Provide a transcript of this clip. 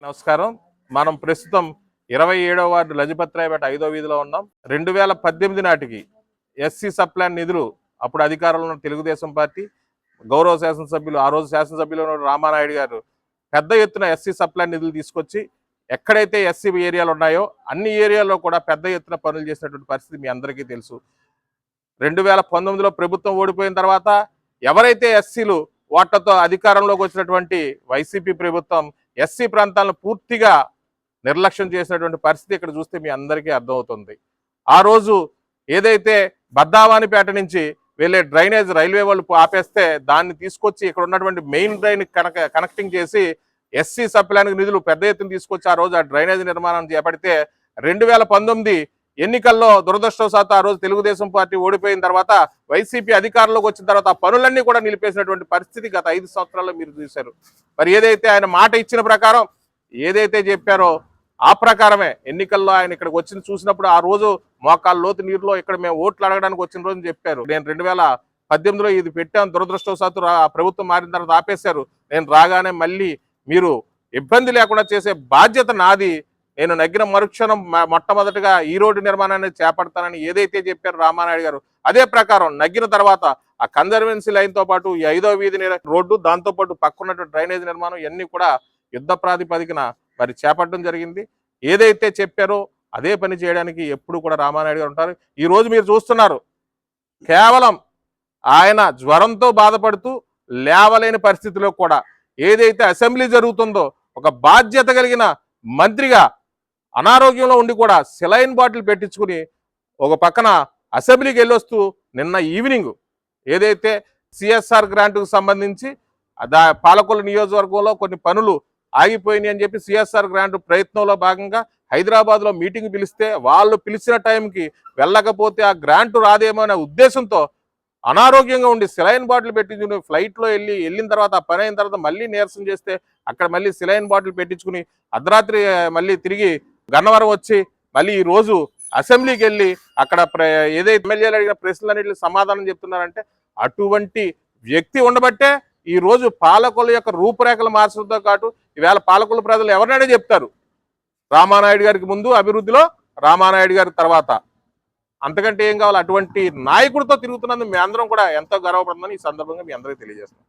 నమస్కారం. మనం ప్రస్తుతం 27వ వార్డు లజపతిరాయపేట 5వ వీధిలో ఉన్నాం. 2018 నాటికి ఎస్సీ సప్లాన్ నిధులు అప్పుడు అధికారంలో ఉన్న తెలుగుదేశం పార్టీ గౌరవ శాసనసభ్యులు ఆ రోజు శాసనసభ్యులు రామానాయుడు గారు పెద్ద ఎత్తున ఎస్సీ సప్లాన్ నిధులు తీసుకొచ్చి ఎక్కడైతే ఎస్సీ ఏరియాలు ఉన్నాయో అన్ని ఏరియాల్లో కూడా పెద్ద ఎత్తున పనులు చేసినటువంటి పరిస్థితి మీ అందరికీ తెలుసు. 2019లో ప్రభుత్వం ఓడిపోయిన తర్వాత ఎవరైతే ఎస్సీలు ఓట్లతో అధికారంలోకి వచ్చినటువంటి వైసీపీ ప్రభుత్వం ఎస్సీ ప్రాంతాలను పూర్తిగా నిర్లక్ష్యం చేసినటువంటి పరిస్థితి ఇక్కడ చూస్తే మీ అందరికీ అర్థమవుతుంది. ఆ రోజు ఏదైతే బద్దావానిపేట నుంచి వెళ్ళే డ్రైనేజ్ రైల్వే వాళ్ళు ఆపేస్తే దాన్ని తీసుకొచ్చి ఇక్కడ ఉన్నటువంటి మెయిన్ డ్రైన్ కనెక్టింగ్ చేసి ఎస్సీ సప్లాన్కి నిధులు పెద్ద ఎత్తున తీసుకొచ్చి ఆ రోజు ఆ డ్రైనేజ్ నిర్మాణం చేపడితే 2019 ఎన్నికల్లో దురదృష్టవశాత్తు ఆ రోజు తెలుగుదేశం పార్టీ ఓడిపోయిన తర్వాత వైసీపీ అధికారంలోకి వచ్చిన తర్వాత ఆ పనులన్నీ కూడా నిలిపేసినటువంటి పరిస్థితి గత 5 సంవత్సరాల్లో మీరు చూశారు. మరి ఏదైతే ఆయన మాట ఇచ్చిన ప్రకారం ఏదైతే చెప్పారో ఆ ప్రకారమే ఎన్నికల్లో ఆయన ఇక్కడికి వచ్చి చూసినప్పుడు ఆ రోజు మోకాళ్ళ లోతు నీరులో ఇక్కడ మేము ఓట్లు అడగడానికి వచ్చిన రోజు చెప్పారు. నేను 2018లో ఇది పెట్టాను, దురదృష్టవశాత్తు ప్రభుత్వం మారిన తర్వాత ఆపేశారు. నేను రాగానే మళ్ళీ మీరు ఇబ్బంది లేకుండా చేసే బాధ్యత నాది, నేను నగ్గిన మరుక్షణం మొట్టమొదటిగా ఈ రోడ్డు నిర్మాణాన్ని చేపడతానని ఏదైతే చెప్పారు రామానాయుడు గారు అదే ప్రకారం నగ్గిన తర్వాత ఆ కన్జర్వెన్సీ లైన్తో పాటు ఈ 5వ వీధి రోడ్డు దాంతోపాటు పక్కన్నటువంటి డ్రైనేజ్ నిర్మాణం ఇవన్నీ కూడా యుద్ధ ప్రాతిపదికన మరి చేపట్టడం జరిగింది. ఏదైతే చెప్పారో అదే పని చేయడానికి ఎప్పుడు కూడా రామానాయుడు గారు ఉంటారు. ఈ రోజు మీరు చూస్తున్నారు కేవలం ఆయన జ్వరంతో బాధపడుతూ లేవలేని పరిస్థితిలో కూడా ఏదైతే అసెంబ్లీ జరుగుతుందో ఒక బాధ్యత కలిగిన మంత్రిగా అనారోగ్యంలో ఉండి కూడా సెలైన్ బాటిల్ పెట్టించుకుని ఒక పక్కన అసెంబ్లీకి వెళ్ళొస్తూ నిన్న ఈవినింగ్ ఏదైతే సిఎస్ఆర్ గ్రాంట్కు సంబంధించి పాలకొల్లు నియోజకవర్గంలో కొన్ని పనులు ఆగిపోయినాయి అని చెప్పి సిఎస్ఆర్ గ్రాంట్ ప్రయత్నంలో భాగంగా హైదరాబాద్లో మీటింగ్ పిలిస్తే వాళ్ళు పిలిచిన టైంకి వెళ్ళకపోతే ఆ గ్రాంట్ రాదేమో అనే ఉద్దేశంతో అనారోగ్యంగా ఉండి సెలైన్ బాటిల్ పెట్టించుకుని ఫ్లైట్లో వెళ్ళిన తర్వాత ఆ పని అయిన తర్వాత మళ్ళీ నీరసం చేస్తే అక్కడ మళ్ళీ సెలైన్ బాటిల్ పెట్టించుకుని అర్ధరాత్రి మళ్ళీ తిరిగి గన్నవరం వచ్చి మళ్ళీ ఈ రోజు అసెంబ్లీకి వెళ్ళి అక్కడ ఏదైతే ఎమ్మెల్యేలు అడిగిన ప్రశ్నలన్నింటికి సమాధానం చెప్తున్నారంటే అటువంటి వ్యక్తి ఉండబట్టే ఈ రోజు పాలకుల యొక్క రూపురేఖలు మార్చడంతో పాటు ఈవేళ పాలకుల ప్రజలు ఎవరినైనా చెప్తారు రామానాయుడు గారికి ముందు అభివృద్ధిలో రామానాయుడు గారి తర్వాత అంతకంటే ఏం కావాలి. అటువంటి నాయకుడితో తిరుగుతున్నందుకు మీ అందరం కూడా ఎంతో గర్వపడుతుందని ఈ సందర్భంగా మీ అందరికీ తెలియజేస్తున్నాం.